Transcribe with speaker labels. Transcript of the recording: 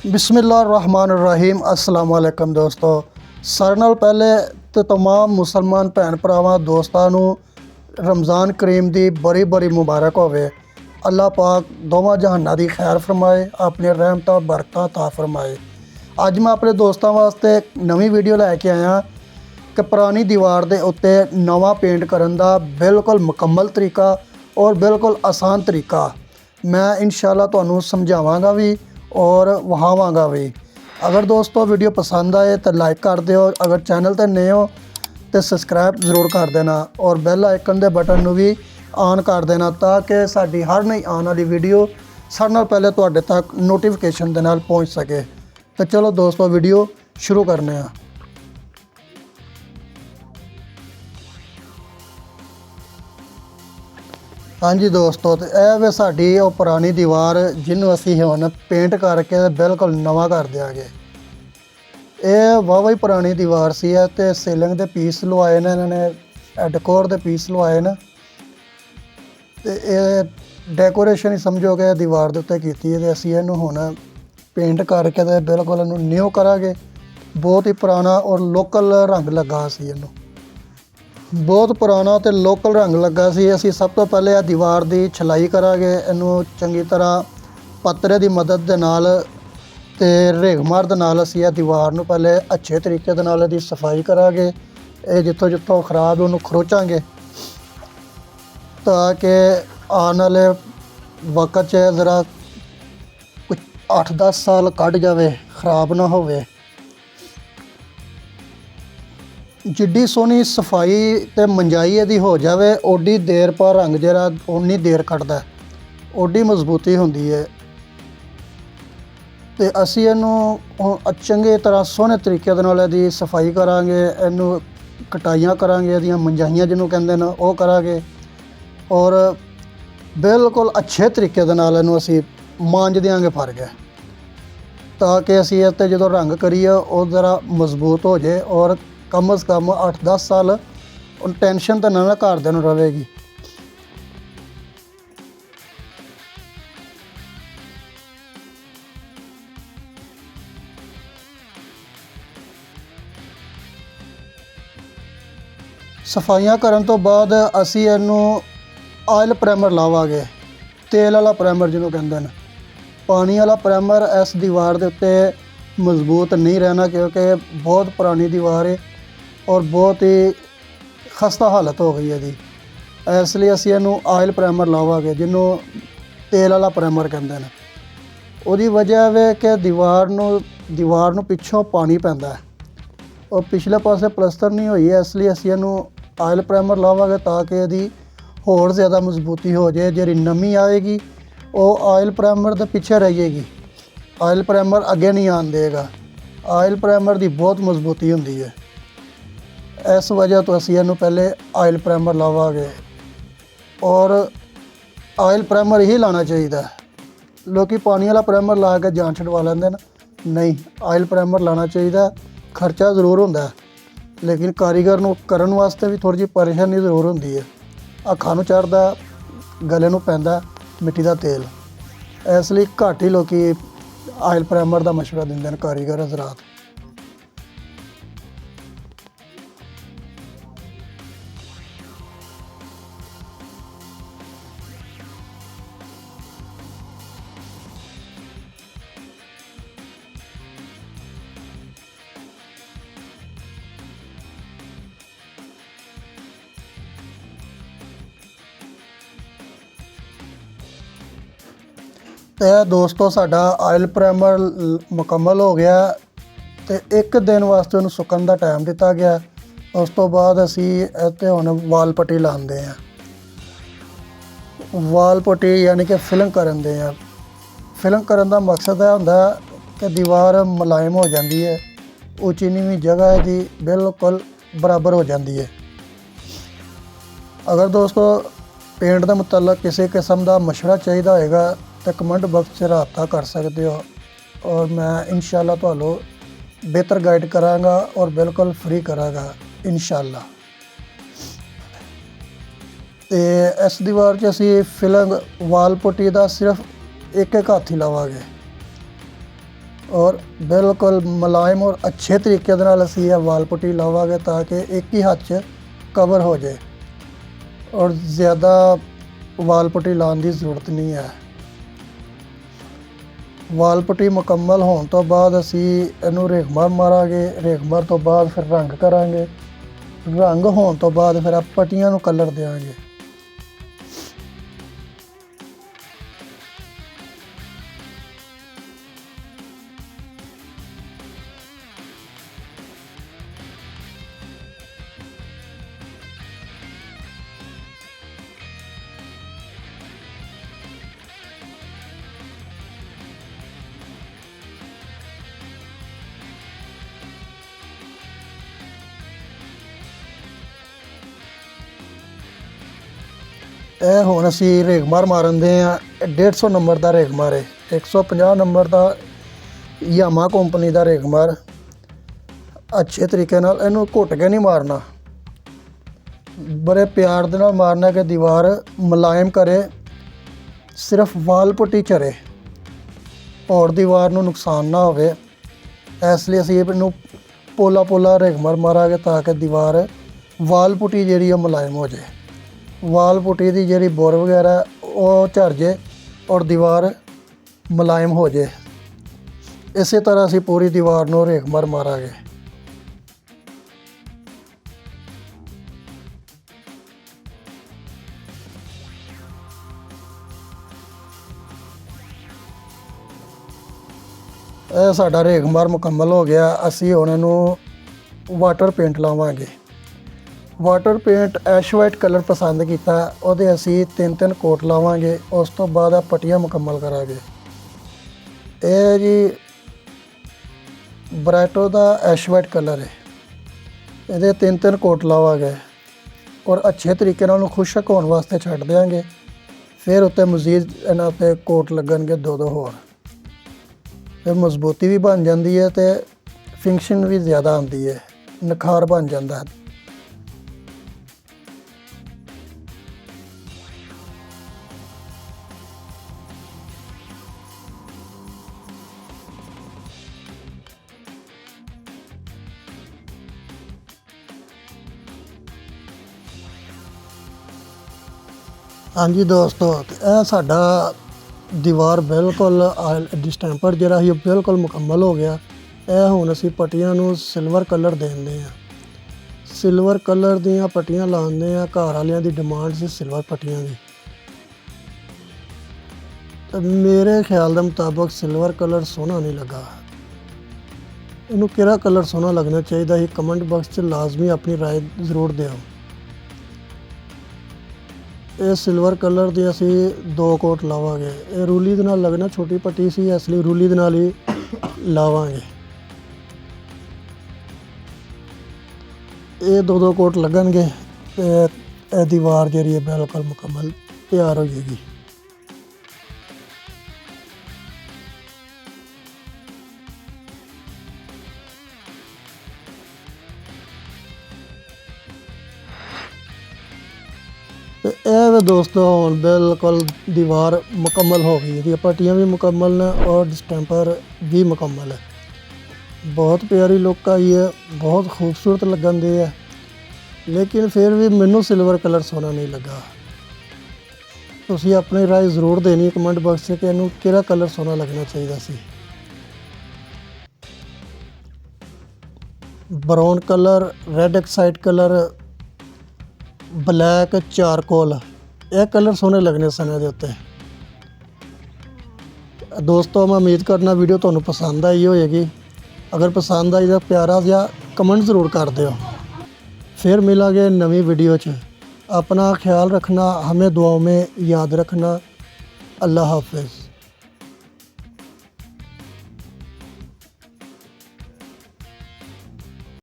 Speaker 1: बिस्मिल्लाहिर्रहमानिर्रहीम अस्सलाम वालेकुम दोस्तों। सारे नाल पहले तो तमाम मुसलमान भैन भरावां दोस्तां नूं रमज़ान करीम दी बड़ी बड़ी मुबारक होवे। अल्लाह पाक दोवां जहानां दी खैर फरमाए, अपनी रहमतां बरकतां अता फरमाए। अज मैं अपने दोस्तों वास्ते एक नवीं वीडियो लैके आया कि पुरानी दीवार दे उत्ते नवां पेंट करन दा बिल्कुल मुकम्मल तरीका और बिल्कुल आसान तरीका मैं इंशाअल्लाह तुहानूं समझावांगा भी और वहावांगा भी। अगर दोस्तों वीडियो पसंद आए तो लाइक कर दिओ, अगर चैनल ते नए हो तो सब्सक्राइब ज़रूर कर देना और बैल आइकन दे बटन नूं भी ऑन कर देना ताकि साडी हर नई आने वाली वीडियो सारे नाल पहले तुहाडे तक नोटिफिकेशन दे नाल पहुँच सके। तो चलो दोस्तों वीडियो शुरू करने आ। हाँ जी दोस्तों, तो यह वे साडी वो पुरानी दीवार जिन्हों असी हुण पेंट करके बिल्कुल नवा कर देंगे। ये वाहवा ही पुरानी दीवार सी है तो सीलिंग के पीस लवाए ने इन्होंने, डेकोर के पीस लवाए न, तो ये डेकोरेशन ही समझो कि दीवार के उत्ते की है। असी इनू हुण पेंट करके तो बिल्कुल इनू न्यू करांगे। बहुत ही पुराना और लोकल रंग लगा सी, इनू बहुत पुराना तो लोकल रंग लगा सी। असी सब तो पहले दीवार की छलाई करांगे, इनू चंगी तरह पत्रे की मदद दे नाल ते रेगमार दे नाल असी दीवार नू पहले अच्छे तरीके दे नाल इहदी सफाई करांगे। ये जिथों जिथों खराब है उन्होंने खरोचांगे ताकि आने वाले वक्त च ज़रा कुछ 8-10 साल कट जाए, खराब ना होवे। जिड्डी सोहनी सफाई ते मंजाई इहदी हो जाए ओडी देर पर रंग जरा उन्नी देर कटदा, ओडी मजबूती होंदी है। तो असी इनू चंगी तरह सोहने तरीके दे नाल इहदी सफाई करांगे, इनू कटाइयां करांगे, इहदियां मंजाइयां जिन्हों कहंदे न ओह करांगे और बिल्कुल अच्छे तरीके दे नाल इनू असी मांज देंगे फर्क है ताकि असी इस ते जदों रंग करिए वो ज़रा मजबूत हो जाए और कम से कम 8-10 साल टेंशन तो ना घरदे नूं रहेगी। सफाइयां करन तो बाद असी इनू ऑयल प्राइमर लावांगे, तेल वाला प्राइमर जिन्हों कहंदे न। पानी वाला प्राइमर इस दीवार के उत्ते मजबूत नहीं रहना क्योंकि बहुत पुरानी दीवार है और बहुत ही खस्ता हालत हो गई है जी। इसलिए असी इनू ऑयल प्राइमर लावांगे जिन्हों तेल वाला प्राइमर कहंदे न। उहदी वजह वे कि दीवार नूं पिछों पानी पैंदा है और पिछले पासे प्लस्तर नहीं हुई है, इसलिए असी इनू ऑयल प्राइमर लावांगे ताकि इहदी होर ज़्यादा मजबूती हो जाए। जिहड़ी नमी आएगी वो ऑयल प्राइमर के पीछे रह जाएगी, ऑयल प्राइमर अगे नहीं आन देगा। ऑयल प्राइमर की बहुत मजबूती होंदी है, इस वजह तो असी इनू पहले ऑयल प्राइमर लावांगे और ऑयल प्राइमर ही लाना चाहिए। लोग पानी वाला प्राइमर ला के जान छुड़वा लेंदे न, नहीं ऑयल प्राइमर लाना चाहिए। खर्चा जरूर होंदा लेकिन कारीगर नूं करन वास्ते भी थोड़ी जी परेशानी जरूर होंदी है। अखां नूं चढ़दा, गले नूं पैंदा मिट्टी का तेल, इसलिए घट ही लोग ऑयल प्राइमर का मशवरा दिंदे न कारीगर हज़रात। तो दोस्तों साडा ऑयल प्राइमर मुकम्मल हो गया तो एक दिन वास्ते उन्हें सुकन का टाइम दिता गया। उस तो बाद असी इत्ते हुण वाल पट्टी लाते हैं। वाल पट्टी यानी कि फिलिंग करन दे हैं। फिलिंग करन दा मकसद यह हुंदा कि दीवार मुलायम हो जाती है, उची नीवीं जगह की बिल्कुल बराबर हो जाती है। अगर दोस्तों पेंट के मुतलक किसी किस्म का मशवरा चाहिए होएगा तो कमेंट बॉक्स से रब्ता कर सकते हो और मैं इंशाअल्लाह तुहानूं बेहतर गाइड करांगा और बिल्कुल फ्री करांगा इंशाअल्लाह। तो इस दीवार च असी फिलिंग वाल पुट्टी का सिर्फ एक हाथ ही लावांगे ਔਰ ਬਿਲਕੁਲ ਮੁਲਾਇਮ ਔਰ ਅੱਛੇ ਤਰੀਕੇ ਦੇ ਨਾਲ ਅਸੀਂ ਇਹ ਵਾਲ ਪੁੱਟੀ ਲਾਵਾਂਗੇ ਤਾਂ ਕਿ ਇੱਕ ਹੀ ਹੱਥ 'ਚ ਕਵਰ ਹੋ ਜਾਏ ਔਰ ਜ਼ਿਆਦਾ ਵਾਲ ਪੁੱਟੀ ਲਾਉਣ ਦੀ ਜ਼ਰੂਰਤ ਨਹੀਂ ਹੈ। ਵਾਲ ਪੁੱਟੀ ਮੁਕੰਮਲ ਹੋਣ ਤੋਂ ਬਾਅਦ ਅਸੀਂ ਇਹਨੂੰ ਰੇਗਮਾਰ ਮਾਰਾਂਗੇ। ਰੇਗਮਾਰ ਤੋਂ ਬਾਅਦ ਫਿਰ ਰੰਗ ਕਰਾਂਗੇ। ਰੰਗ ਹੋਣ ਤੋਂ ਬਾਅਦ ਫਿਰ ਆਪਾਂ ਪੱਟੀਆਂ ਨੂੰ ਕਲਰ ਦੇਵਾਂਗੇ। ਇਹ ਹੁਣ ਅਸੀਂ ਰੇਗਮਾਰ ਮਾਰਨ ਦੇ ਆ। 150 ਨੰਬਰ ਦਾ ਰੇਗਮਾਰ ਹੈ। 150 ਨੰਬਰ ਦਾ ਯਾਮਾ ਕੰਪਨੀ ਦਾ ਰੇਗਮਾਰ। ਅੱਛੇ ਤਰੀਕੇ ਨਾਲ ਇਹਨੂੰ ਘੁੱਟ ਕੇ ਨਹੀਂ ਮਾਰਨਾ, ਬੜੇ ਪਿਆਰ ਦੇ ਨਾਲ ਮਾਰਨਾ ਕਿ ਦੀਵਾਰ ਮੁਲਾਇਮ ਕਰੇ, ਸਿਰਫ ਵਾਲ ਪੁੱਟੀ ਚਰੇ ਔਰ ਦੀਵਾਰ ਨੂੰ ਨੁਕਸਾਨ ਨਾ ਹੋਵੇ। ਇਸ ਲਈ ਅਸੀਂ ਇਹਨੂੰ ਪੋਲਾ ਪੋਲਾ ਰੇਗਮਾਰ ਮਾਰਾਂਗੇ ਤਾਂ ਕਿ ਦੀਵਾਰ ਵਾਲ ਪੁੱਟੀ ਜਿਹੜੀ ਉਹ ਮੁਲਾਇਮ ਹੋ ਜਾਏ। ਵਾਲ ਪੁੱਟੀ ਦੀ ਜਿਹੜੀ ਬੁਰ ਵਗੈਰਾ ਉਹ ਝੜ ਜੇ ਔਰ ਦੀਵਾਰ ਮੁਲਾਇਮ ਹੋ ਜਾਏ। ਇਸੇ ਤਰ੍ਹਾਂ ਅਸੀਂ ਪੂਰੀ ਦੀਵਾਰ ਨੂੰ ਰੇਗਮਾਰ ਮਾਰਾਂਗੇ। ਇਹ ਸਾਡਾ ਰੇਗਮਾਰ ਮੁਕੰਮਲ ਹੋ ਗਿਆ। ਅਸੀਂ ਹੁਣ ਇਹਨੂੰ ਵਾਟਰ ਪੇਂਟ ਲਾਵਾਂਗੇ। ਵਾਟਰ ਪੇਂਟ ਐਸ਼ ਵਾਈਟ ਕਲਰ ਪਸੰਦ ਕੀਤਾ, ਉਹਦੇ ਅਸੀਂ 3 ਕੋਟ ਲਾਵਾਂਗੇ। ਉਸ ਤੋਂ ਬਾਅਦ ਆ ਪੱਟੀਆਂ ਮੁਕੰਮਲ ਕਰਾਂਗੇ। ਇਹ ਜੀ ਬਰਾਈਟੋ ਦਾ ਐਸ਼ ਵਾਈਟ ਕਲਰ ਹੈ। ਇਹਦੇ 3 ਕੋਟ ਲਾਵਾਂਗੇ ਔਰ ਅੱਛੇ ਤਰੀਕੇ ਨਾਲ ਉਹਨੂੰ ਖੁਸ਼ਕ ਹੋਣ ਵਾਸਤੇ ਛੱਡ ਦਿਆਂਗੇ। ਫਿਰ ਉੱਤੇ ਮਜ਼ੀਦ ਇਹਨਾਂ 'ਤੇ ਕੋਟ ਲੱਗਣਗੇ 2 ਹੋਰ। ਫਿਰ ਮਜ਼ਬੂਤੀ ਵੀ ਬਣ ਜਾਂਦੀ ਹੈ ਅਤੇ ਫਿਨਿਸ਼ਿੰਗ ਵੀ ਜ਼ਿਆਦਾ ਆਉਂਦੀ ਹੈ, ਨਿਖਾਰ ਬਣ ਜਾਂਦਾ ਹੈ। ਹਾਂਜੀ ਦੋਸਤੋ, ਇਹ ਸਾਡਾ ਦੀਵਾਰ ਬਿਲਕੁਲ ਡਿਸਟੈਂਪਰ ਜਿਹੜਾ ਸੀ ਉਹ ਬਿਲਕੁਲ ਮੁਕੰਮਲ ਹੋ ਗਿਆ। ਇਹ ਹੁਣ ਅਸੀਂ ਪੱਟੀਆਂ ਨੂੰ ਸਿਲਵਰ ਕਲਰ ਦੇਂਦੇ ਹਾਂ। ਸਿਲਵਰ ਕਲਰ ਦੀਆਂ ਪੱਟੀਆਂ ਲਾਉਂਦੇ ਹਾਂ। ਘਰ ਵਾਲਿਆਂ ਦੀ ਡਿਮਾਂਡ ਸੀ ਸਿਲਵਰ ਪੱਟੀਆਂ ਦੀ, ਤੇ ਮੇਰੇ ਖਿਆਲ ਦੇ ਮੁਤਾਬਕ ਸਿਲਵਰ ਕਲਰ ਸੋਹਣਾ ਨਹੀਂ ਲੱਗਾ। ਇਹਨੂੰ ਕਿਹੜਾ ਕਲਰ ਸੋਹਣਾ ਲੱਗਣਾ ਚਾਹੀਦਾ ਸੀ, ਕਮੈਂਟ ਬਾਕਸ 'ਚ ਲਾਜ਼ਮੀ ਆਪਣੀ ਰਾਏ ਜ਼ਰੂਰ ਦਿਓ। ਇਹ ਸਿਲਵਰ ਕਲਰ ਦੇ ਅਸੀਂ 2 ਕੋਟ ਲਾਵਾਂਗੇ। ਇਹ ਰੂਲੀ ਦੇ ਨਾਲ ਲੱਗਣਾ, ਛੋਟੀ ਪੱਟੀ ਸੀ ਇਸ ਲਈ ਰੂਲੀ ਦੇ ਨਾਲ ਹੀ ਲਾਵਾਂਗੇ। ਇਹ 2 ਕੋਟ ਲੱਗਣਗੇ ਤੇ ਇਹ ਦੀਵਾਰ ਜਿਹੜੀ ਹੈ ਬਿਲਕੁਲ ਮੁਕੰਮਲ ਤਿਆਰ ਹੋ ਜਾਏਗੀ। ਤੇ ਇਹ ਵੇ ਦੋਸਤੋ, ਹੁਣ ਬਿਲਕੁਲ ਦੀਵਾਰ ਮੁਕੰਮਲ ਹੋ ਗਈ। ਇਹਦੀਆਂ ਪੱਟੀਆਂ ਵੀ ਮੁਕੰਮਲ ਨੇ ਔਰ ਡਿਸਟੈਂਪਰ ਵੀ ਮੁਕੰਮਲ ਹੈ। ਬਹੁਤ ਪਿਆਰੀ ਲੁੱਕ ਆਈ ਹੈ, ਬਹੁਤ ਖੂਬਸੂਰਤ ਲੱਗਣ ਦੇ ਹੈ। ਲੇਕਿਨ ਫਿਰ ਵੀ ਮੈਨੂੰ ਸਿਲਵਰ ਕਲਰ ਸੋਹਣਾ ਨਹੀਂ ਲੱਗਾ। ਤੁਸੀਂ ਆਪਣੀ ਰਾਏ ਜ਼ਰੂਰ ਦੇਣੀ ਕਮੈਂਟ ਬਾਕਸ 'ਚ ਕਿ ਇਹਨੂੰ ਕਿਹੜਾ ਕਲਰ ਸੋਹਣਾ ਲੱਗਣਾ ਚਾਹੀਦਾ ਸੀ। Brown colour, red oxide colour, black charcoal, ਇਹ ਕਲਰ ਸੋਹਣੇ ਲੱਗਣੇ ਸਨ ਇਹਦੇ ਉੱਤੇ। ਦੋਸਤੋ, ਮੈਂ ਉਮੀਦ ਕਰਨਾ ਵੀਡੀਓ ਤੁਹਾਨੂੰ ਪਸੰਦ ਆਈ ਹੋਏਗੀ। ਅਗਰ ਪਸੰਦ ਆਈ ਤਾਂ ਪਿਆਰਾ ਜਿਹਾ ਕਮੈਂਟ ਜ਼ਰੂਰ ਕਰ ਦਿਓ। फिर मिलेंगे नवी वीडियो च। अपना ख्याल रखना, हमें दुआओं में याद रखना। अल्लाह हाफिज़।